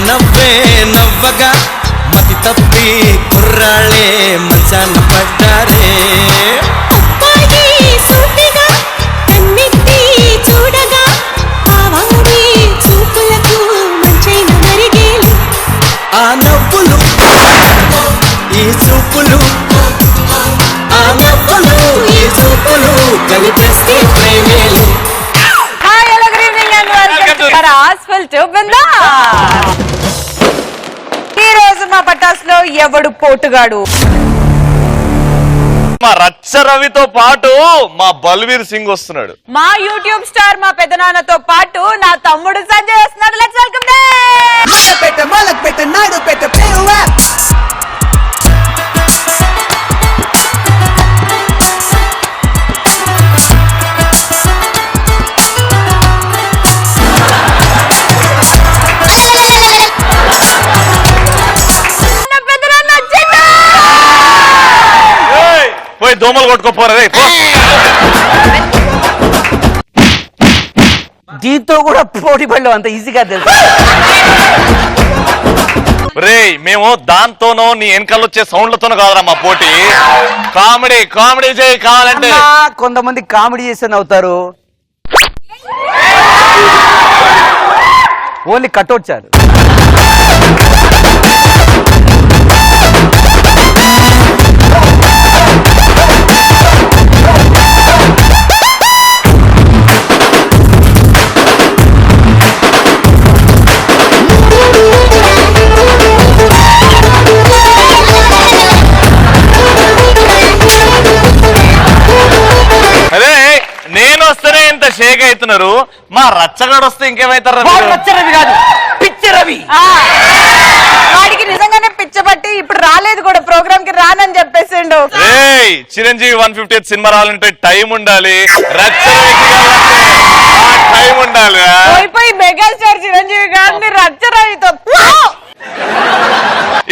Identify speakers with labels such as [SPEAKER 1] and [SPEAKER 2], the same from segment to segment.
[SPEAKER 1] నవ్వే నవ్వగా మతి తప్పి కుర్రాళ్ళే మంచాన పడ్డారే. ఆ నవ్వులు ఈ చూపులు ఆ నవ్వులు ఈ చూపులు కలిపేస్తే ప్రేమేలు.
[SPEAKER 2] ఈ రోజు మా పటాస్లో ఎవడు పోటుగాడు?
[SPEAKER 3] మా రచ్చ రవితో పాటు మా బల్వీర్ సింగ్ వస్తున్నాడు.
[SPEAKER 2] మా యూట్యూబ్ స్టార్ మా పెద్దనాన్నతో పాటు నా తమ్ముడు సంజయ్ వస్తున్నాడు. లెట్స్ వెల్కమ్
[SPEAKER 3] పోయి దోమలు కొట్టుకోపోరా.
[SPEAKER 4] దీంతో కూడా పోటీ పడలేవు, అంత ఈజీగా తెలుసు.
[SPEAKER 3] రే మేము దాంతోనో నీ వెనకాల వచ్చే సౌండ్లతోనో కాదురా మా పోటీ. కామెడీ కామెడీ చేయి కావాలంటే.
[SPEAKER 4] కొంతమంది కామెడీ చేస్తే నవ్వుతారు, ఓన్లీ కట్అవుట్ చాలు.
[SPEAKER 3] అదే నేను వస్తేనే ఇంత షేక్ అవుతున్నారు, మా రచ్చగాడు వస్తే ఇంకేమైతారు?
[SPEAKER 4] రవి కాదు, పిచ్చి రవి.
[SPEAKER 2] వాడికి నిజంగానే పిచ్చబట్టి ఇప్పుడు రాలేదు కూడా, ప్రోగ్రామ్ కి రానని చెప్పేసిండు.
[SPEAKER 3] చిరంజీవి 150th సినిమా రావాలంటే టైం ఉండాలి, రచ్చ టైం ఉండాలి.
[SPEAKER 2] పోయి మెగాస్టార్ చిరంజీవి గారిని రచ్చ రవితో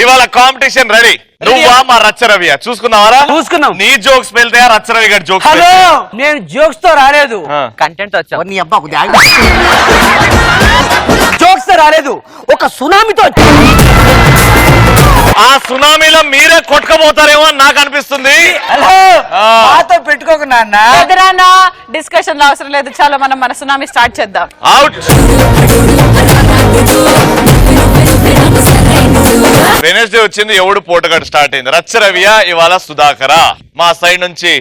[SPEAKER 3] ఇవాళ కాంపిటీషన్ రెడీ. నువ్వా మా రచ్చ రవియా? చూసుకున్నావారా?
[SPEAKER 4] చూసుకున్నాం.
[SPEAKER 3] నీ జోక్స్ వెళ్తాయా రచ్చ రవి గారి జోక్స్?
[SPEAKER 4] హలో, నేను జోక్స్ తో రాలేదు,
[SPEAKER 5] కంటెంట్ వచ్చా.
[SPEAKER 4] నీ అబ్బా జోక్స్ తో రాలేదు, ఒక సునామీతో.
[SPEAKER 3] ఆ సునామీలో మీరే కొట్టుకపోతారేమో అని నాకు అనిపిస్తుంది.
[SPEAKER 4] హలో, మాతో పెట్టుకోకుండా
[SPEAKER 2] ఎదురానా డిస్కషన్ అవసరం లేదు, చాలా మనం మన సునామీ స్టార్ట్ చేద్దాం.
[SPEAKER 3] అవుట్. వెనస్డే వచ్చింది, ఎవడు పోటగాడు స్టార్ట్ అయింది. రచ్చ రవియా ఇవాళ సుధాకరా? మా సైడ్ నుంచి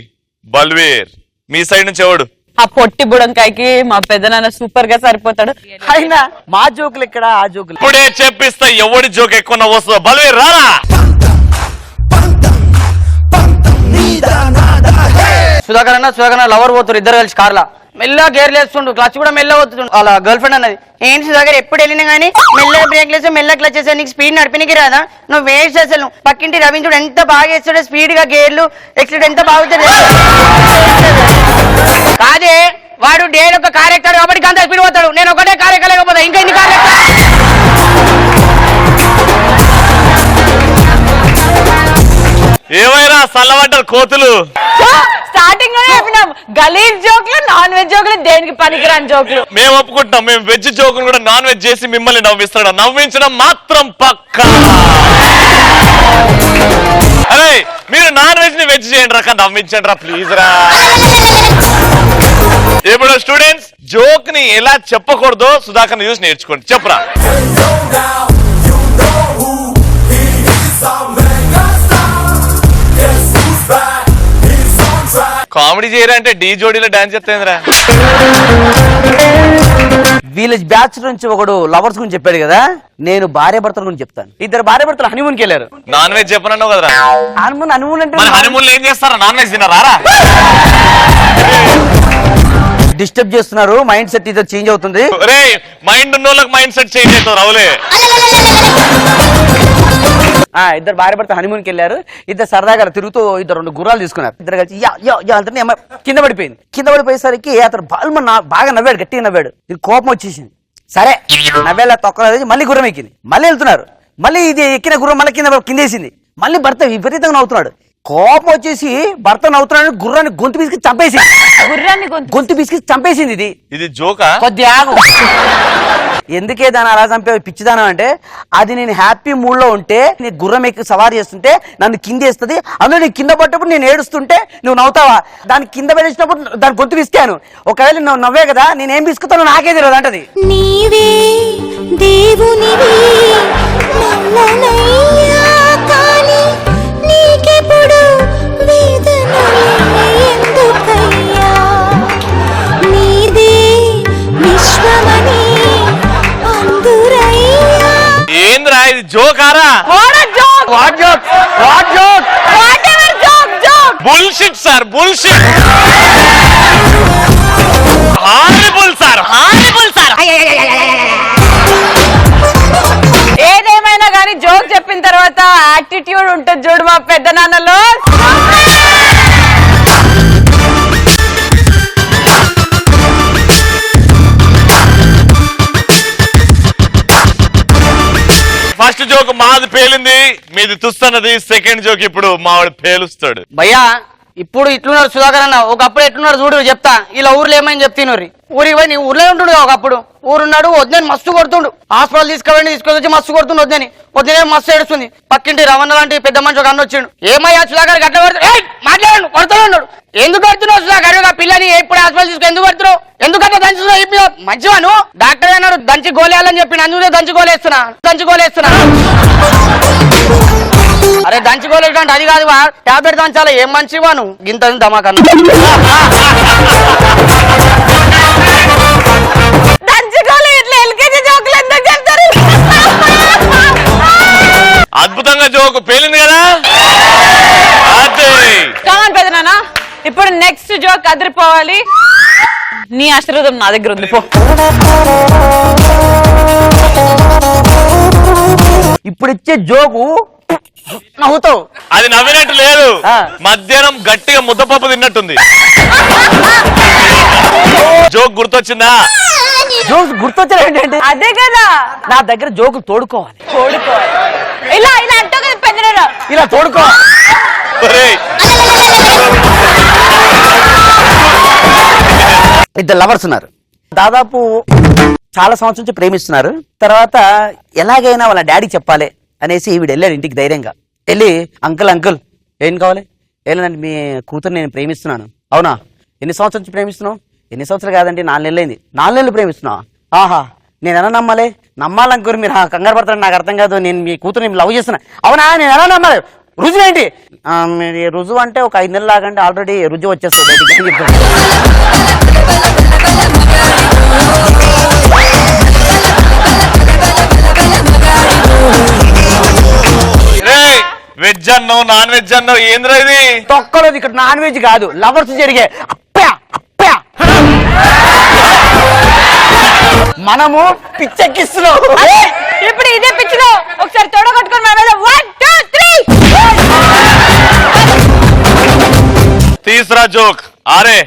[SPEAKER 3] బల్వీర్, మీ సైడ్ నుంచి ఎవడు?
[SPEAKER 2] ఆ పొట్టి బుడంకాయకి మా పెద్దనాన్న సూపర్ గా సరిపోతాడు.
[SPEAKER 4] అయినా మా జోకులు ఇక్కడ, ఆ జోకులు
[SPEAKER 3] ఇప్పుడే చెప్పిస్తా ఎవడి జోక్ ఎక్కువ నవ్వొస్తుందో. బల్వీర్ రారా?
[SPEAKER 5] సుధాకర్ అన్న లవర్ పోతారు, ఇద్దరు కలిసి కార్లా మెల్లగా గేర్లు వేస్తుండు, క్లచ్ కూడా మెల్ల పోతుండు. అలా గర్ల్ ఫ్రెండ్ అన్నది, ఏంటి సుధాకర్ ఎప్పుడు వెళ్ళినా కానీ మెల్లగా బ్రేక్ లేసా మెల్లగా క్లచ్ చేసా, నీకు స్పీడ్ నడిపినికి రాదా? నువ్వు వేస్ట్ అసలు. పక్కింటి రవీంద్రుడు ఎంత బాగా వేస్తాడో స్పీడ్ గా గేర్లు, ఎక్సిడెంట్ ఎంత బాగుంటుంది. కాదే వాడు డేల్ ఒక కార్ ఎక్కుతాడు కాబట్టి అంత స్పీడ్ పోతాడు, నేను ఒకటే కార్ ఎక్కలేకపోతా, ఇంకా ఎన్ని కార్లు ఎక్కుతా?
[SPEAKER 3] ఏమైనా సల్లబడ్డారు కోతులు.
[SPEAKER 2] స్టార్టింగ్ లోనే చెప్పినాం, గలీజ్ జోకులు నాన్ వెజ్ జోకులు దేనికి పనికిరాని జోకులు.
[SPEAKER 3] మేము ఒప్పుకుంటున్నాం, మేము వెజ్ జోకులు కూడా నాన్ వెజ్ చేసి మిమ్మల్ని నవ్విస్తాడు. నవ్వించడం మాత్రం పక్కా. అరే మీరు నాన్ వెజ్ ని వెజ్ చేయండి రా, నవ్వించండి రా ప్లీజ్ రా. ఇప్పుడు స్టూడెంట్స్ జోక్ ని ఎలా చెప్పకూడదో సుధాకర్ చూసి నేర్చుకోండి. చెప్పురా. కామెడీ చేయరా అంటే డీ జోడీలో డాన్స్ చేస్తుందిరా.
[SPEAKER 4] విలేజ్ బ్యాచ్ నుంచి ఒకడు లవర్స్ గురించి చెప్పాడు కదా, నేను భార్య భర్తల గురించి చెప్తాను. ఇద్దరు భార్య భర్తలు హనీమూన్కి వెళ్ళారు.
[SPEAKER 3] నాన్ వెజ్ చెప్పనన్నావు కదరా?
[SPEAKER 4] హనీమూన్ అంటే
[SPEAKER 3] హనీమూన్ ఏం చేస్తారా? నాన్ వెజ్ తిన్నారా?
[SPEAKER 4] డిస్టర్బ్ చేస్తున్నారు, మైండ్ సెట్ ఇదో చేంజ్ అవుతుంది.
[SPEAKER 3] మైండ్ ఉన్న వాళ్ళకి మైండ్ సెట్ చేంజ్ అవుతుంది. రావులే
[SPEAKER 4] ఇద్దరు భార్య భర్త హనీమూన్కి వెళ్ళారు. ఇద్దరు సరదాగా తిరుగుతూ ఇద్దరు 2 గుర్రాలు తీసుకున్నారు. ఇద్దరు కలిసి అంటే కింద పడిపోయింది. కింద పడిపోయేసరికి అతను బాగా నవ్వాడు, గట్టిగా నవ్వాడు. ఇది కోపం వచ్చేసింది. సరే నవ్వేలా తొక్కలేదు, మళ్ళీ గుర్రం ఎక్కింది. మళ్ళీ వెళ్తున్నారు, మళ్ళీ ఇది ఎక్కిన గుర్రం మళ్ళీ కిందేసింది. మళ్ళీ భర్త విపరీతంగా నవ్వుతున్నాడు. కోపం వచ్చేసి భర్త నవ్వుతున్నాడు గుర్రాన్ని గొంతు పిసికి చంపేసింది.
[SPEAKER 2] గుర్రాన్ని
[SPEAKER 4] గొంతు పిసికి చంపేసింది.
[SPEAKER 3] ఇది జోకా?
[SPEAKER 4] కొద్దిగా ఆగు. ఎందుకే దాన్ని అలా చంపే పిచ్చిదానం అంటే అది నేను హ్యాపీ మూడ్ లో ఉంటే నీ గుర్రం ఎక్కి సవారీ చేస్తుంటే నన్ను కింద వేస్తుంది, అందులో నీకు కింద పడ్డప్పుడు నేను ఏడుస్తుంటే నువ్వు నవ్వుతావా? దాన్ని కింద పడేసినప్పుడు దాని గొంతు పిసికాను. ఒకవేళ నువ్వు నవ్వే కదా నేనేం పిసుకుతానో నాకే తెలియదు అంటది.
[SPEAKER 6] నీవే దేవునివి నల్లనయ్యా కాని నీకెప్పుడు వేదనలే ఎందుకయ్యా నీదే విశ్వమని అందురయ్యా.
[SPEAKER 3] ఏంద్రా ఇది జోకారా? Bullshit sir, bullshit. Horrible sir, horrible sir.
[SPEAKER 2] ఏదేమైనా కానీ జోక్ చెప్పిన తర్వాత యాటిట్యూడ్ ఉంటుంది చూడు మా పెద్ద నాన్నలో.
[SPEAKER 3] ఫస్ట్ జోక్ మాది పేలింది, మీది తుస్తున్నది. సెకండ్ జోక్ ఇప్పుడు మావాడు పేలుస్తాడు.
[SPEAKER 5] భయ్యా ఇప్పుడు ఇట్లున్నారు సుధాకర్ అన్న, ఒకప్పుడు ఎట్లున్నారు చూడు చెప్తా. ఇలా ఊర్లో ఏమైంది చెప్తున్నారు. ఊరికి పోయి నీ ఊర్లో ఉంటుండు ఒకప్పుడు. ఊరున్నాడు వద్దని మస్తు కొడుతుండు. హాస్పిటల్ తీసుకొచ్చి మస్తు కొడుతుండు. వద్దని మస్తు ఏడుస్తుంది. పక్కింటి రవణ లాంటి పెద్ద మనిషి ఒక అన్న వచ్చిండు. ఏమయ్యా సుధాకర్ గట్ల మాట్లాడు కొడుతున్నాడు. ఎందుకు కడుతున్నావు సుధాకర్? ఆ పిల్లని ఎప్పుడు హాస్పిటల్ తీసుకుని ఎందుకు కడుతున్నావు? ఎందుకంటే దంచుతున్నావు మంచివాను డాక్టర్ అన్నాడు దంచి గోలేయాలని చెప్పి అందుకే దంచి గోలేస్తున్నా. అరే దంచి గోలేటంటే అది కాదు టాబ్లెట్ దంచాలా. ఏం మంచివాను గింత దమాకన్నా
[SPEAKER 3] అద్భుతంగా జోక్ పేలింది కదా.
[SPEAKER 2] పెద్దనాన్న ఇప్పుడు నెక్స్ట్ జోక్ అదిరిపోవాలి. నీ ఆశీర్వాదం నా దగ్గర ఉంది పో.
[SPEAKER 4] ఇప్పుడు ఇచ్చే జోకు నవ్వుతావు.
[SPEAKER 3] అది నవ్వినట్టు లేదు, మధ్యాహ్నం గట్టిగా ముద్దపప్పు తిన్నట్టుంది. జోక్ గుర్తొచ్చిందా?
[SPEAKER 4] జోక్స్ గుర్తొచ్చారు ఏంటంటే
[SPEAKER 2] అదే కదా
[SPEAKER 4] నా దగ్గర జోకులు తోడుకోవాలి.
[SPEAKER 2] ఇలా అంటావు కదా పెద్దనాన్న,
[SPEAKER 4] ఇలా తోడుకోవాలి. ఇద్దరు లవర్స్ ఉన్నారు, దాదాపు చాలా సంవత్సరం నుంచి ప్రేమిస్తున్నారు. తర్వాత ఎలాగైనా వాళ్ళ డాడీ చెప్పాలి అనేసి వీడు వెళ్ళాడు ఇంటికి ధైర్యంగా. వెళ్ళి అంకుల్ ఏం కావాలి? వెళ్ళండి మీ కూతురు నేను ప్రేమిస్తున్నాను. అవునా? ఎన్ని సంవత్సరం నుంచి ప్రేమిస్తున్నావు? ఎన్ని సంవత్సరాలు కాదండి 4 నెలలైంది. 4 నెలలు ప్రేమిస్తున్నావా? ఆహా నేను ఎలా నమ్మాలనుకోరు మీరు కంగారు పడతారు. నాకు అర్థం కాదు, నేను మీ కూతురు లవ్ చేస్తున్నా. అవునా? నేను ఎలా నమ్మాలి? రుజువు ఏంటి? రుజువు అంటే ఒక 5 నెలలు లాగండి, ఆల్రెడీ రుజువు వచ్చేస్తుంది బయటికి.
[SPEAKER 3] వెజ్ అన్నో నాన్ వెజ్ అన్నో ఏంద్రా ఇది?
[SPEAKER 4] తొక్కలేదు. ఇక్కడ నాన్ వెజ్ కాదు, లవర్స్ జరిగే అప్పయా. మనము పిచ్చెక్కిస్తున్నాం.
[SPEAKER 2] ఇప్పుడు ఇదే పిచ్చిలో ఒకసారి తోడగొట్టుకొని మన మీద 1 2 3
[SPEAKER 3] తీసరా జోక్. అరే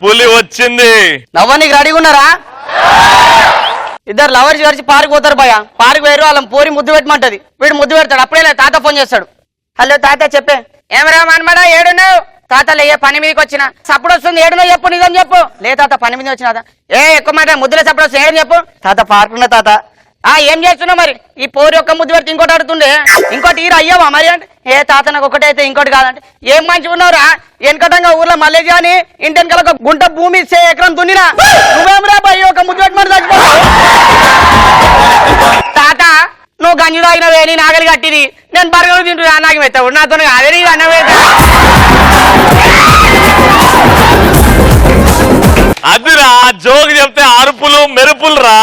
[SPEAKER 3] పులి వచ్చింది.
[SPEAKER 5] నవ్వనికి రెడీగా ఉన్నారా? ఇద్దరు లవర్స్ కలిసి పార్క్ పోతారు భయ. పార్క్ పోయారు, వాళ్ళ పోరి ముద్దు పెట్టమంటది. వీడు ముద్దు పెడతాడు. అప్పుడే తాత ఫోన్ చేస్తాడు. హలో తాత చెప్పే. ఏమరా మనమడా ఏడున్నావు? తాత లే పని మీదకి వచ్చిన. సప్పుడు వస్తుంది. ఏడున్నావు చెప్పు, నిజం చెప్పు. లే తాత పని మీద వచ్చిన. ఎక్కువ మాట ముద్దుల సప్పుడు వస్తుంది. ఏడు చెప్పు. తాత పార్క్ ఉన్న తాత. ఏం చేస్తున్నావు మరి? ఈ పోరి ఒక్క ముద్దు పెడితే ఇంకోటి ఆడుతుండే, ఇంకోటి ఈరు అయ్యావా మరి అంటే తాత నాకు ఒకటి అయితే ఇంకోటి కాదంటే ఏం మంచిగా ఉన్నావురా? వెనకటంగా ఊర్లో మల్లేజీ అని ఇంటి వెనకాల ఒక గుంట భూమి ఇచ్చే ఎకరం దున్నినా. నువ్వేం రా భయ్ ఒక ముద్దు పెట్టమని చచ్చిపో. తాత నువ్వు గంజి తాగినవే, నేను ఆగలి కట్టిది, నేను బరగలు తింటున్నా. నాకు మెత్తావు నాతో అదే నీకు అన్నవే.
[SPEAKER 3] అదిరా జోక్ చెప్తే అరుపులు మెరుపులు రా.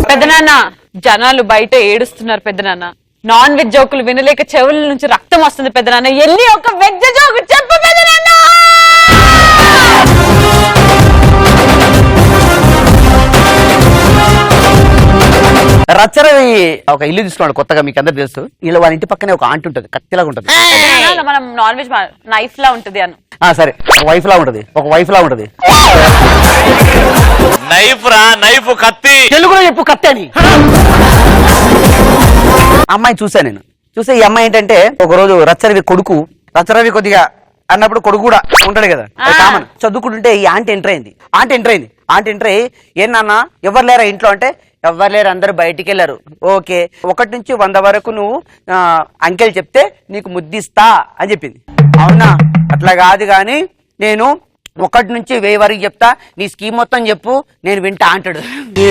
[SPEAKER 2] పెద్దనాన్న జనాలు బయట ఏడుస్తున్నారు పెద్దనాన్న. నాన్ వెజ్ జోకులు వినలేక చెవుల నుంచి రక్తం వస్తుంది పెద్దనాన్న. ఎల్లి ఒక వెజ్ జోకు చెప్పు పెద్దనాన్న.
[SPEAKER 4] రచ్చరవి ఒక ఇల్లు తీసుకున్నాడు కొత్తగా, మీకు అందరు తెలుసు. ఇలా వాళ్ళ ఇంటి పక్కనే ఒక ఆంటీ ఉంటది, కత్తిలాగా ఉంటది.
[SPEAKER 2] పెద్దనాన్న, మనం నాన్ వెజ్ నైఫ్ లా ఉంటది అను.
[SPEAKER 4] సరే, ఒక వైఫ్ లా ఉంటది, ఒక వైఫ్ లా ఉంటది.
[SPEAKER 3] నైఫ్ రా, నైఫ్ కత్తి.
[SPEAKER 4] తెలుగులో చెప్పు కత్తి అని. అమ్మాయి చూసా నేను. చూసే ఈ అమ్మాయి ఏంటంటే ఒక రోజు రచ్చరవి కొద్దిగా అన్నప్పుడు కొడుకు కూడా ఉంటాడు కదా, కామన్. చదువుకుంటుంటే ఈ ఆంటీ ఎంటర్ అయింది. ఆంటీ ఎంటర్ అయ్యి, ఏం నాన్న ఎవరు లేరా ఇంట్లో అంటే, ఎవరు లేరు, అందరూ బయటికి వెళ్ళారు. ఓకే, 1 నుంచి 100 వరకు నువ్వు అంకెల్ చెప్తే నీకు ముద్దిస్తా అని చెప్పింది. అవునా, అట్లా కాదు కానీ నేను 1 నుంచి 1000 వరకు చెప్తా, నీ స్కీమ్ మొత్తం చెప్పు, నేను వింటా అంటాడు.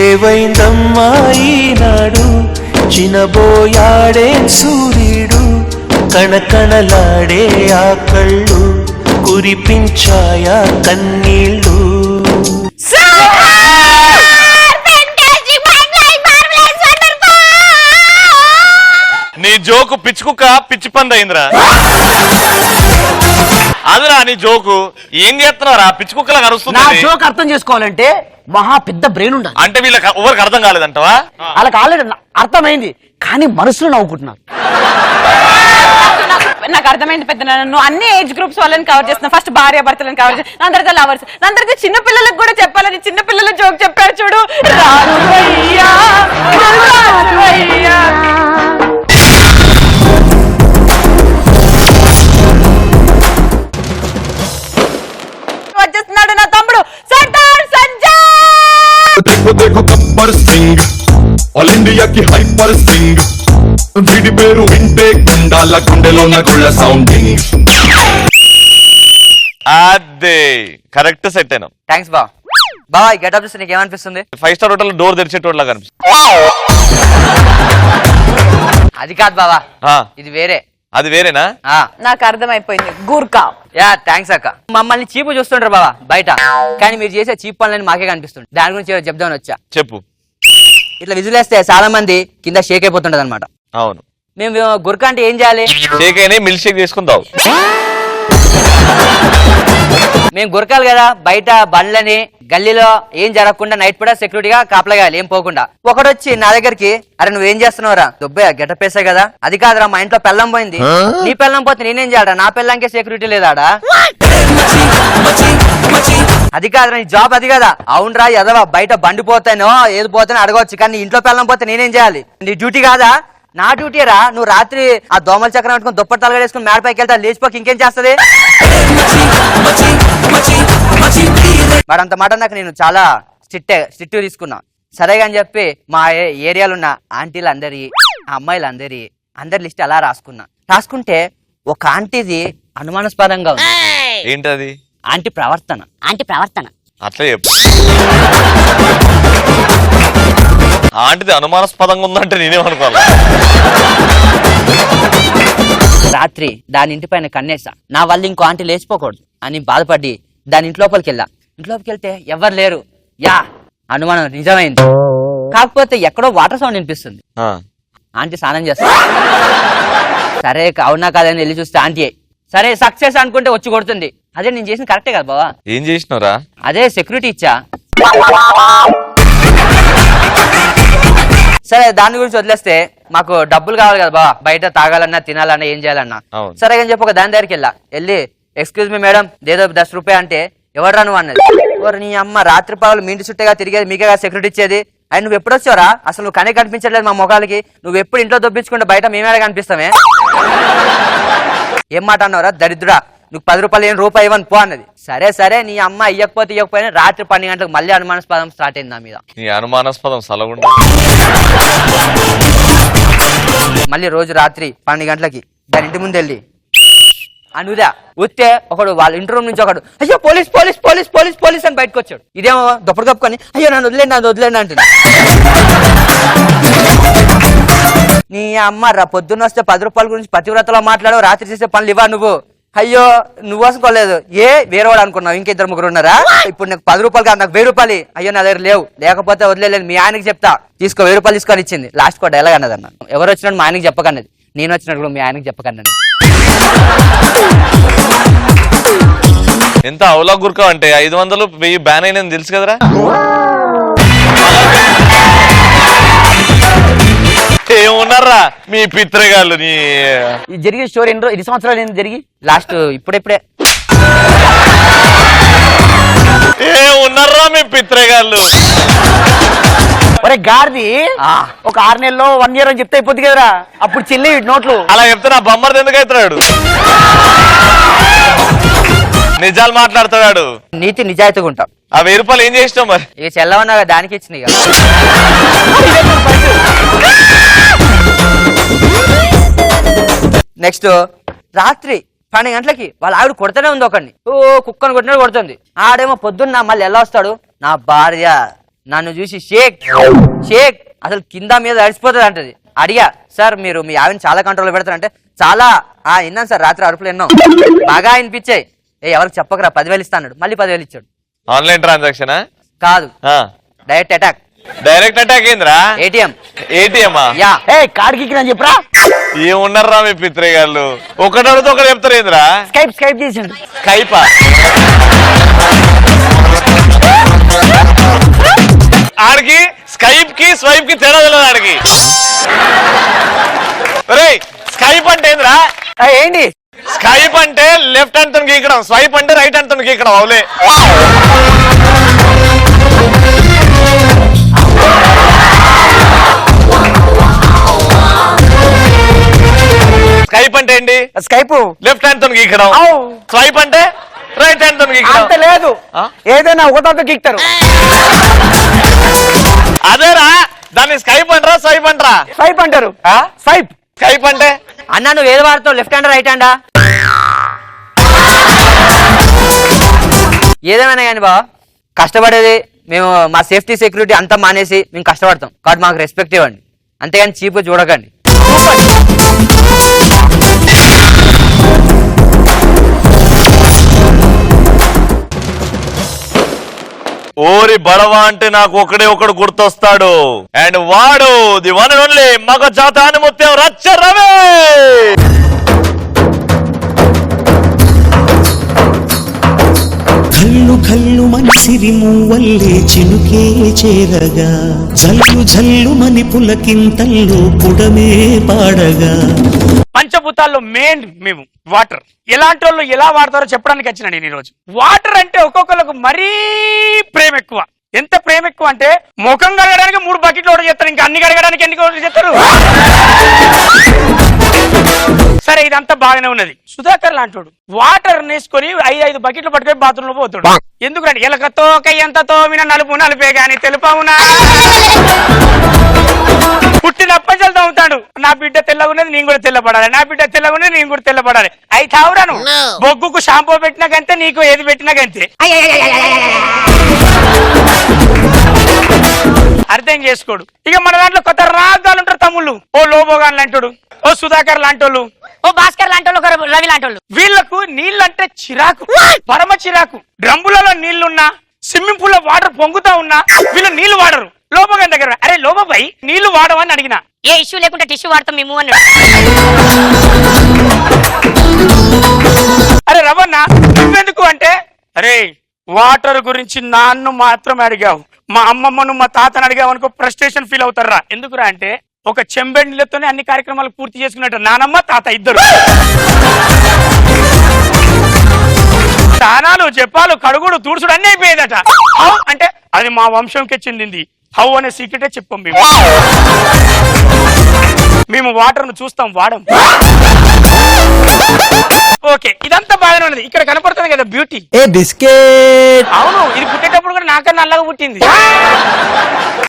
[SPEAKER 1] ఏవైందమ్మా ఈనాడు చినబోయాడే సూర్యుడు, కణకణలాడే ఆ కళ్ళు కురిపించాయా కన్నీళ్ళు.
[SPEAKER 3] నీ జోకు పిచ్చుకుక్క పిచ్చి పంది అయిందిరా. అదిరా నీ జోకు. ఏం చేస్తున్నారా? పిచ్చి కుక్కలా
[SPEAKER 4] నా
[SPEAKER 3] కరుస్తుంది.
[SPEAKER 4] జోక్ అర్థం చేసుకోవాలంటే మహా పెద్ద బ్రెయిన్ ఉండాలి.
[SPEAKER 3] అంటే వీళ్ళకి ఎవరికి అర్థం కాలేదంటవా?
[SPEAKER 4] వాళ్ళకి ఆల్రెడీ అర్థమైంది, కానీ మనసులో నవ్వుకుంటున్నారు.
[SPEAKER 2] నాకు అర్థమైంది పెద్దనాన్న, నువ్వు అన్ని ఏజ్ గ్రూప్స్ వాళ్ళని కవర్ చేస్తున్నావు. ఫస్ట్ భార్య భర్తలను కవర్ చేసి, దాని తర్వాత లవర్స్, దాని తర్వాత చిన్న పిల్లలకు కూడా చెప్పాలని చిన్న పిల్లల జోక్ చెప్పాడు చూడు. రాఘవయ్యా, రాఘవయ్యా. వచ్చేస్తున్నాడు నా తమ్ముడు సర్దార్ సంజయ్.
[SPEAKER 7] देखो देखो गब्बर सिंह ఆల్ ఇండియాకి హైపర్ సింగ్ వీడి పేరు వింటే గుండాల గుండెలో నగుళ్ళ సౌండింగ్.
[SPEAKER 3] అదే కరెక్ట్ సెట్ అయినా.
[SPEAKER 5] థ్యాంక్స్ బా. బావా ఈ గెటప్ చూస్తే నీకు ఏమనిపిస్తుంది?
[SPEAKER 3] 5 స్టార్ హోటల్ డోర్ తెరిచేటోళ్ళ కనిపిస్తుంది.
[SPEAKER 5] అది కాదు బావా,
[SPEAKER 3] ఆ,
[SPEAKER 5] ఇది వేరే.
[SPEAKER 3] అది వేరేనా?
[SPEAKER 2] నాకు అర్థమైపోయింది, గూర్ఖా.
[SPEAKER 5] యా థ్యాంక్స్ అక్క. మమ్మల్ని చీపు చూస్తుంటారు బావా బయట, కానీ మీరు చేసే చీప్ పనులని మాకే కనిపిస్తుంది. దాని గురించి ఏదో చెప్దామని వచ్చా.
[SPEAKER 3] చెప్పు.
[SPEAKER 5] ఇట్లా విజులేస్తే చాలా మంది కింద షేక్ అయిపోతుంటది అనమాట.
[SPEAKER 3] అవును,
[SPEAKER 5] మేము గుర్క అంటే ఏం చేయాలి?
[SPEAKER 3] షేక్ అయినా మిల్క్ షేక్ చేసుకుందావు.
[SPEAKER 5] మేము గురకాలి కదా, బయట బండ్లని గల్లీలో ఏం జరగకుండా నైట్ కూడా సెక్యూరిటీగా కాపలాగాలి, ఏం పోకుండా. ఒకడొచ్చి నా దగ్గరికి, అరే నువ్వేం చేస్తున్నావురా? దుబ్బే గెటప్ వేసాయి కదా. అది కాదురా, మా ఇంట్లో పెళ్ళం పోయింది. నీ పెళ్ళం పోతే నేనేం చేయాలా? నా పెళ్ళంకే సెక్యూరిటీ లేదాడా? అది కాదురా, నీ జాబ్ అది కదా. అవునరా ఎదవా, బయట బండి పోతానో ఏది పోతానో అడగవచ్చు, కానీ ఇంట్లో పెళ్ళం పోతే నేనేం చేయాలి? నీ డ్యూటీ కాదా? నా డ్యూటీ రా. నువ్వు రాత్రి ఆ దోమల చక్రం పెట్టుకుని దుప్పటి తలగా వేసుకుని మేడపైకి వెళ్తా, లేచిపోకి ఇంకేం చేస్తుంది? వాడంత మాట నాకు నేను చాలా స్ట్రిక్ట్ తీసుకున్నా. సరేగా అని చెప్పి మా ఏరియాలో ఉన్న ఆంటీలందరి, అమ్మాయిలందరి అందరి లిస్ట్ అలా రాసుకుంటే ఒక ఆంటీది అనుమానాస్పదంగా ఉంది.
[SPEAKER 3] ఏంటది?
[SPEAKER 5] ఆంటీ ప్రవర్తన.
[SPEAKER 3] అట్లా చెప్పు. ఆంటిది అనుమానాస్పదంగా ఉందంటే నేనేమనుకోవాలి.
[SPEAKER 5] రాత్రి దాని ఇంటి పైన కన్నేసా, నా వల్ల ఇంకో ఆంటీ లేచిపోకూడదు అని బాధపడి దాని ఇంట్లోపలికి వెళ్తే ఎవరు లేరు. యా, అనుమానం నిజమైంది. కాకపోతే ఎక్కడో వాటర్ సౌండ్ వినిపిస్తుంది. ఆంటీ స్నానం చేస్తా. సరే అవునా కాదని వెళ్ళి చూస్తే ఆంటీ. సరే సక్సెస్ అనుకుంటే వచ్చి కొడుతుంది. అదే నేను చేసిన కరెక్టే కదా బావా.
[SPEAKER 3] ఏం చేసినరా?
[SPEAKER 5] అదే సెక్యూరిటీ ఇచ్చా. సరే దాని గురించి వదిలేస్తే మాకు డబ్బులు కావాలి కదా బావా, బయట తాగాలన్నా తినాలన్నా ఏం చేయాలన్నా. సరే అని చెప్పి ఒక దాని దగ్గరికి వెళ్ళి, ఎక్స్క్యూజ్ మీ మేడం, ఏదో 10 రూపాయలు అంటే, ఎవరు నువ్వు అన్నది. ఎవరు నీ అమ్మ, రాత్రి పగలు మీ ఇంటి చుట్టేగా తిరిగేది, మీకే సెక్యూరిటీ ఇచ్చేది. అండ్ నువ్వు ఎప్పుడు వచ్చావరా? అసలు నువ్వు కనే కనిపించట్లేదు మా మొఖాలకి. నువ్వు ఎప్పుడు ఇంట్లో దొబ్బించుకుంటే బయట మేమే కనిపిస్తామే. ఏం మాట అన్నావురా దరిద్రుడా, నువ్వు 10 రూపాయలు ఏం రూపాయి ఇవ్వను పో అన్నది. సరే నీ అమ్మ ఇవ్వకపోయినా రాత్రి 12 గంటలకు మళ్ళీ అనుమానాస్పదం స్టార్ట్ అయింది నా మీద.
[SPEAKER 3] నీ అనుమానాస్పదం సలగుండా.
[SPEAKER 5] మళ్ళీ రోజు రాత్రి 12 గంటలకి దాని ఇంటి ముందు వెళ్ళి అనుదా వస్తే ఒకడు వాళ్ళ ఇంటి రూమ్ నుంచి ఒకడు, అయ్యో police police police police police అని బయటకు వచ్చాడు. ఇదేమో దొప్పడు కప్పుకొని, అయ్యో నన్ను వదిలేండి అంటుంది. నీ అమ్మ పొద్దున్న వస్తే 10 రూపాయల గురించి పతివ్రతలో మాట్లాడవు, రాత్రి చేసే పనులు ఇవ్వ నువ్వు. అయ్యో నువ్వు వసుకోలేదు, వేరేవాడు అనుకున్నావు, ఇంక 2 ముగ్గురు ఉన్నారా? ఇప్పుడు నాకు 10 రూపాయలు కాదు, నాకు 1000 రూపాయలు. అయ్యో నా దగ్గర లేవు, లేకపోతే వదిలేదు, మీ ఆయనకి చెప్తా, తీసుకో 1000 రూపాయలు తీసుకొని ఇచ్చింది. లాస్ట్ కూడా డైలాగ్ అన్నది అన్న, ఎవరు వచ్చినట్టు మా ఆయనకి చెప్పకన్నది, నేను వచ్చినట్టు కూడా మీ ఆయనకి చెప్పకన్నది.
[SPEAKER 3] ఎంత అవులా గుర్కా అంటే 500 1000 బ్యాన్ అయినది తెలుసు కదరా. ఏమున్నారా మీ పిత్రగాళ్ళు నీ
[SPEAKER 4] ఈ జరిగే స్టోరీ ఎన్ని సంవత్సరాలు ఏంది జరిగి?
[SPEAKER 5] లాస్ట్ ఇప్పుడే
[SPEAKER 3] ఏమున్నారా మీ పిత్రగాళ్ళు?
[SPEAKER 4] ఒరే గాడిది, ఒక 6 నెలల్లో 1 year అని చెప్తే అయిపోద్ది కదరా, అప్పుడు చెల్లి నోట్లు.
[SPEAKER 3] అలా చెప్తే నా బొమ్మర్ది ఎందుకు అవుతున్నాడు? నిజాలు మాట్లాడుతున్నాడు.
[SPEAKER 5] నీతి నిజాయితీగా ఉంటాం.
[SPEAKER 3] ఆ 1000 రూపాయలు ఏం చేసినావు మరి?
[SPEAKER 5] ఇక చెల్లవన్నా దానికి ఇచ్చిన. నెక్స్ట్ రాత్రి 12 గంటలకి వాళ్ళ ఆవిడ కొడుతూనే ఉంది ఒకడిని. ఓ కుక్కను కొట్టినట్టు కొడుతుంది. ఆడేమో పొద్దున్న మళ్ళీ ఎలా వస్తాడు, నా భార్య నన్ను చూసి షేక్ షేక్ అసలు కింద మీద అడిచిపోతుంది అంటది. అడిగా, సార్ మీరు మీ ఆవిడని చాలా కంట్రోల్ పెడతారంటే, చాలా విన్నాను సార్, రాత్రి అరుపులు ఎన్నో బాగా వినిపించాయి. ఎవరికి చెప్పకరా, 10,000 ఇస్తాడు. మళ్ళీ 10,000 ఇచ్చాడు.
[SPEAKER 3] ఆన్లైన్ ట్రాన్సాక్షన్
[SPEAKER 5] కాదు, డైరెక్ట్ అటాక్.
[SPEAKER 3] డైరెక్ట్ అటాక్ ఏంద్రా? ఏటీఎమా?
[SPEAKER 4] యా, కార్డుకి అని చెప్పరా.
[SPEAKER 3] ఏమున్నారా మీ పిత్రగాళ్ళు? ఒకటి అడిగితే ఒకటి చెప్తారు ఏంద్రా?
[SPEAKER 4] స్కైప్ చేసిండు.
[SPEAKER 3] స్కైపా? ఆడికి స్కైప్ కి స్వైప్ కి తేడా తెలియదు ఆడికి. స్కైప్ అంటే ఏంద్రా?
[SPEAKER 4] ఏంటి
[SPEAKER 3] స్కైప్ అంటే లెఫ్ట్ హ్యాండ్ తో గీకడం, స్వైప్ అంటే రైట్ హ్యాండ్ తో గీకడం. అవులే, స్కైప్ అంటే ఏంటి?
[SPEAKER 4] స్కైప్
[SPEAKER 3] లెఫ్ట్ హ్యాండ్ తో గీకడం, స్వైప్ అంటే రైట్ హ్యాండ్ తో గీకడం.
[SPEAKER 4] అంత లేదు, ఏదైనా ఒకటో గీక్తారు.
[SPEAKER 3] అదేరా, దాన్ని స్కైప్ అంటారా స్వైప్ అంటారా?
[SPEAKER 4] స్వైప్ అంటారు. స్వైప్.
[SPEAKER 3] స్కైప్ అంటే
[SPEAKER 5] అన్నా నువ్వు ఏది వాడతావు, లెఫ్ట్ హ్యాండ్ రైట్ హ్యాండా? ఏదేమైనా కానీ బా, కష్టపడేది మేము, మా సేఫ్టీ సెక్యూరిటీ అంతా మానేసి మేము కష్టపడతాం కాబట్టి మాకు రెస్పెక్ట్ ఇవ్వండి, అంతేగాని చీప్ చూడకండి.
[SPEAKER 3] ఓరి బడవా అంటే నాకు ఒకడు గుర్తొస్తాడు. అండ్ వాడు ది వన్ అండ్ ఓన్లీ మగ జాతాని ముత్యం రచ్చ రవి.
[SPEAKER 8] కళ్ళు కళ్ళు మనిసిరి మూవల్లే చినుకే చేరగా, జల్లు జల్లు మని పులకింతల్లో పుడమే పాడగా.
[SPEAKER 9] పంచభూతాల్లో మెయిన్ మేము వాటర్. ఎలాంటి వాళ్ళు ఎలా వాడతారో చెప్పడానికి వచ్చిన నేను ఈరోజు. వాటర్ అంటే ఒక్కొక్కరికి మరీ ప్రేమ ఎక్కువ. ఎంత ప్రేమ ఎక్కువ అంటే ముఖం కడగడానికి 3 బకెట్లు ఆర్డర్ చేస్తారు, ఇంకా అన్ని కడగడానికి ఎన్ని ఆర్డర్ చేస్తారు. సరే, ఇదంతా బాగానే ఉన్నది. సుధాకర్ లాంటోడు వాటర్ నేసుకొని 5 బకెట్లు పట్టుకొని బాత్రూమ్ లో పోతాడు. ఎందుకంటే ఎలకతో కయ్యంతతో విన నలుపు నలిపే గాని తెలుపవునా. పుట్టినప్పటి తవ్వుతాడు, నా బిడ్డ తెల్లగున్నది నేను కూడా తెల్లపడాలి, నా బిడ్డ తెల్లగున్నది నేను కూడా తెల్లపడాలి. అయితే అవురాను బొగ్గుకు షాంపూ పెట్టినా గంతే, నీకు ఏది పెట్టినా గంతే. అర్థం చేసుకోడు. ఇక మన దాంట్లో కొత్త రాగాలు ఉంటారు తమ్ముళ్ళు. ఓ లోబోగాన్ లాంటోడు, ఓ సుధాకర్ లాంటోళ్ళు, ఓ భాస్కర్ లాంటోళ్ళు, రవి లాంటోళ్ళు. వీళ్లకు నీళ్ళంటే చిరాకు, పరమ చిరాకు. డ్రమ్ములలో నీళ్లున్నా, స్విమ్మింగ్ పూల్ లో వాటర్ పొంగుతా ఉన్నా వీళ్ళు నీళ్లు వాడరు. లోబోగాన్ దగ్గర, అరే లోబోబాయ్ నీళ్లు వాడవని అడిగినా,
[SPEAKER 10] ఏ ఇష్యూ లేకుండా టిష్యూ వాడతాం మేము అన్నాడు.
[SPEAKER 9] అరే రవణ నువ్వెందుకు అంటే, అరే వాటర్ గురించి నాన్ను మాత్రం అడిగావు, మా అమ్మమ్మను మా తాతను అడిగావు అనుకో ఫ్రస్ట్రేషన్ ఫీల్ అవుతారా. ఎందుకురా అంటే ఒక చెంబెండిలతోనే అన్ని కార్యక్రమాలు పూర్తి చేసుకున్నట్టు నానమ్మ తాత ఇద్దరు. స్నానాలు చెప్పాలు కడుగుడు తుడుచుడు అన్ని అయిపోయేదట. హౌ అంటే అది మా వంశంకే చెందింది. హౌ అనే సీక్రెటే చెప్పాం మేము వాటర్ ను చూస్తాం, వాడం. ఓకే, ఇదంతా బాగానే ఉన్నది. ఇక్కడ కనపడుతుంది కదా బ్యూటీ,
[SPEAKER 8] బిస్కెట్.
[SPEAKER 9] అవును, ఇది పుట్టేటప్పుడు కూడా నాకన్నా నల్లగా పుట్టింది.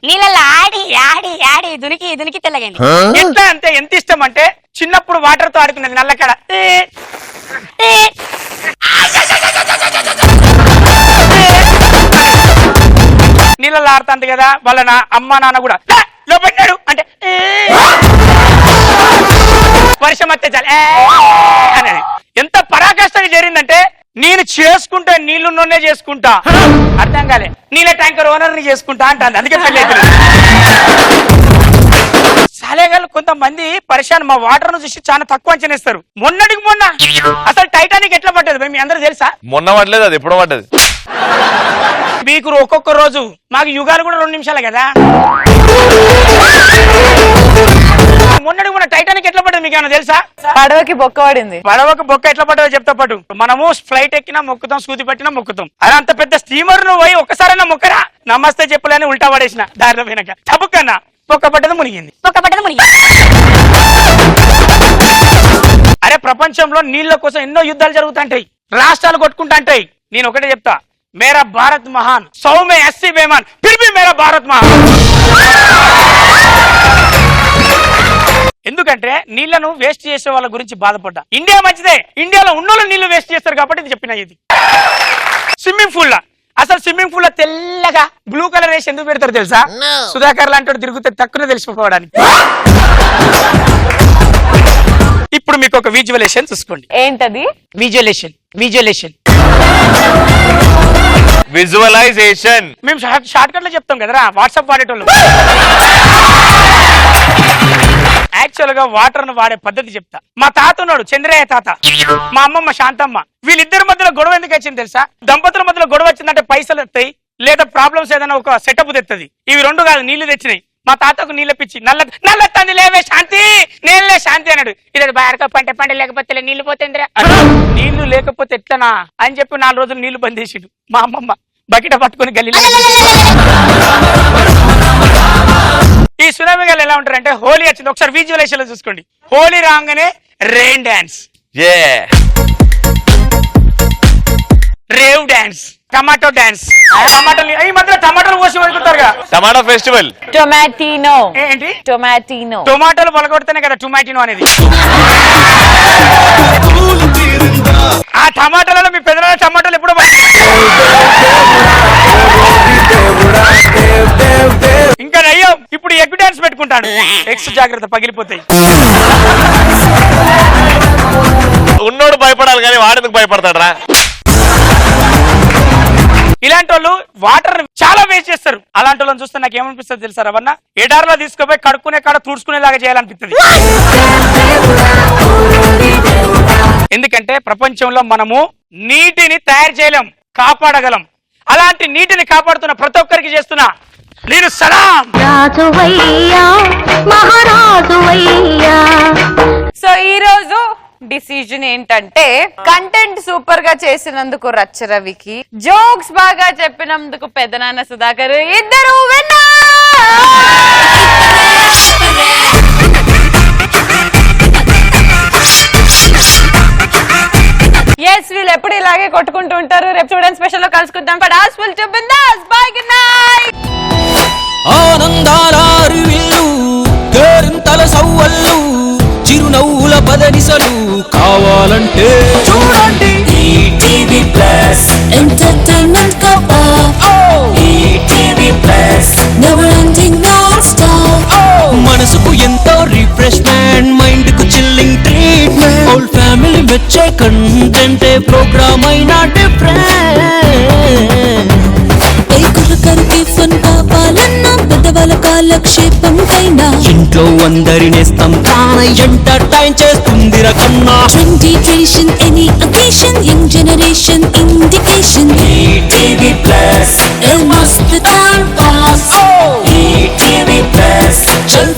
[SPEAKER 10] నీళ్ళల్లో ఆడి ఆడి ఆడి దునికి దునికి తెల్లగైంది.
[SPEAKER 9] ఎట్లా అంటే ఎంత ఇష్టం అంటే చిన్నప్పుడు వాటర్ తో ఆడుకున్నది నల్లకడ. నీళ్ళల్లో ఆడుతుంది కదా, వాళ్ళ అమ్మ నాన్న కూడా లోపడ్డాడు అంటే వర్షం వస్తే చాలు అనేది. ఎంత పరాకాష్ఠగా జరిగిందంటే నేను చేసుకుంటా, నీళ్లు నూనె చేసుకుంటా, అర్థం కాలే, నీళ్ళ ట్యాంకర్ ఓనర్ ని చేసుకుంటా అంటాను. అందుకే పెళ్లి అవుతుంది. సాలేగాళ్ళు కొంతమంది పరిశాన్ మా వాటర్ ను చూసి చాలా తక్కువ అంచనేస్తారు. మొన్నటికి మొన్న అసలు టైటానిక్ ఎట్లా పడ్డది మీ అందరూ తెలుసా?
[SPEAKER 3] మొన్న పడలేదు, అది ఎప్పుడో పడ్డది.
[SPEAKER 9] మీకు ఒక్కొక్క రోజు, మాకు యుగాలు కూడా 2 నిమిషాలే కదా. మొన్నటి మన టైటానిక్ ఎట్లా పడ్డది మీకు ఏమైనా తెలుసా?
[SPEAKER 2] పడవకి బొక్క పడింది.
[SPEAKER 9] పడవకు బొక్క ఎట్లా పడ్డదో చెప్తా పాటు. మనము ఫ్లైట్ ఎక్కినా మొక్కుతాం, సూది పట్టినా మొక్కుతాం. అదే అంత పెద్ద స్టీమర్ నువ్వు పోయి ఒక్కసారైనా మొక్కరా? నమస్తే చెప్పులని ఉల్టా పడేసిన దారిలో పోయినాక తప్పుకన్నా బొక్క పడ్డది మునిగింది. అరే ప్రపంచంలో నీళ్ల కోసం ఎన్నో యుద్ధాలు జరుగుతుంటాయి, రాష్ట్రాలు కొట్టుకుంటుంటాయి. నేను ఒకటే చెప్తా, మేరా భారత్ మహాన్, 100 में 80 बेईमान, फिर भी मेरा भारत మహాన్. ఎందుకంటే నీళ్లను వేస్ట్ చేసే వాళ్ళ గురించి బాధపడ్డా. ఇండియా మంచిదే, ఇండియాలో ఉన్నోళ్ళు నీళ్లు వేస్ట్ చేస్తారు కాబట్టి ఇది చెప్పిన. ఇది స్విమ్మింగ్ పూల్ లా, అసలు స్విమ్మింగ్ పూల్ లో తెల్లగా బ్లూ కలర్ వేసి ఎందుకు పెడతారు తెలుసా? సుధాకర్ లాంటి తిరిగితే తక్కువ తెలిసిపోవడానికి. ఇప్పుడు మీకు ఒక విజువలేషన్ చూసుకోండి.
[SPEAKER 2] ఏంటది?
[SPEAKER 9] Visualisation
[SPEAKER 3] visualisation.
[SPEAKER 9] మేము షార్ట్ కట్ లో చెప్తాం కదరా వాట్సాప్ వాడేటోళ్ళు. యాక్చువల్ గా వాటర్ ను వాడే పద్ధతి చెప్తా. మా తాత ఉన్నాడు, చంద్రయ్య తాత, మా అమ్మమ్మ శాంతమ్మ. వీళ్ళిద్దరి మధ్యలో గొడవ ఎందుకు వచ్చింది తెలుసా? దంపతుల మధ్యలో గొడవ వచ్చిందంటే పైసలు వస్తాయి, లేదా ప్రాబ్లమ్స్ ఏదైనా ఒక సెటప్ తెస్తుంది. ఇవి రెండు కాదు, నీళ్లు తెచ్చినాయి. మా తాతకు నీళ్ళ పిచ్చి, నల్లత్తంది లేవే శాంతి, నేనులే శాంతి అన్నాడు. ఇది బారక పంట లేకపోతే నీళ్లు పోతేంద్రా, నీళ్లు లేకపోతే ఎట్లనా అని చెప్పి 4 రోజులు నీళ్లు బంద్ చేసిండు. మా అమ్మమ్మ బకెట పట్టుకుని గల్లీలో. ఈ సునామీ గారు ఎలా ఉంటారంటే, హోలీ వచ్చింది, ఒకసారి విజువలైజేషన్ చూసుకోండి. హోలీ రాగానే rain dance, rave dance, tomato dance. ఈ మధ్య టమాటోలు పోసి వదులుతారుగా,
[SPEAKER 3] టమాటో ఫెస్టివల్.
[SPEAKER 2] టొమాటినో.
[SPEAKER 9] ఏంటి?
[SPEAKER 2] టొమాటినో.
[SPEAKER 9] టొమాటోలు పలగొడితేనే కదా టొమాటినో అనేది. ఆ టమాటాలలో మీ పెద్దల టమాటాలు ఎప్పుడు ఇంకా అయ్యో ఇప్పుడు ఎగ్ డాన్స్ పెట్టుకుంటాడు. ఎక్స్ జాగ్రత్త, పగిలిపోతాయి.
[SPEAKER 3] ఉన్నోడు భయపడాలి కానీ వాడేందుకు భయపడతాడరా?
[SPEAKER 9] ఇలాంటి వాళ్ళు వాటర్ చాలా వేస్ట్ చేస్తారు. అలాంటి వాళ్ళని చూస్తే నాకు ఏమనిపిస్తుంది తెలుసా రవన్న? ఎడార్లో తీసుకుపోయి కడుక్కునే కాడ తుడుచుకునేలాగా చేయాలనిపిస్తుంది. ఎందుకంటే ప్రపంచంలో మనము నీటిని తయారు చేయలేం, కాపాడగలం. అలాంటి నీటిని కాపాడుతున్న ప్రతి ఒక్కరికి చేస్తున్నా నేను సలాం.
[SPEAKER 2] సో ఈ రోజు డిసిజన్ ఏంటంటే, కంటెంట్ సూపర్ గా చేసినందుకు రచ్చరవికి, జోక్స్ బాగా చెప్పినందుకు పెద్దనాన్న సుధాకర్, ఇద్దరు ఎస్ వీళ్ళు ఎప్పుడు ఇలాగే కొట్టుకుంటూ ఉంటారు. రేపు స్టూడెంట్ స్పెషల్ లో కలుసుకుందాం. Bye good night.
[SPEAKER 8] ఆనందాల అరివిల్లు, కేరింతల సవ్వళ్ళు, చిరునవ్వుల పదనిసలు కావాలంటే చూడండి ETV plus.
[SPEAKER 6] Entertainment cup
[SPEAKER 8] ETV plus,
[SPEAKER 6] never ending non stop.
[SPEAKER 8] మనసుకు ఎంతో రిఫ్రెష్మెంట్, మైండ్ కు చిల్లింగ్ ట్రీట్మెంట్, హోల్ ఫ్యామిలీ మెచ్చే కంటెంట్, ప్రోగ్రామ్ అయినా డిఫరెంట్.
[SPEAKER 6] కరికి ఫన్ కావాలన్నా, పెద్దవాళ్ళ కాలక్షేపం కైనా,
[SPEAKER 8] ఇంట్లో అందరినేస్తాం తానై ఎంటర్టైన్ చేస్తుంది రకన్నా.
[SPEAKER 6] Trendy tradition, any occasion, young generation indication.
[SPEAKER 8] ETV plus,
[SPEAKER 6] మస్త్ టైం పాస్.
[SPEAKER 8] ఈటీవీ ప్లస్, చల్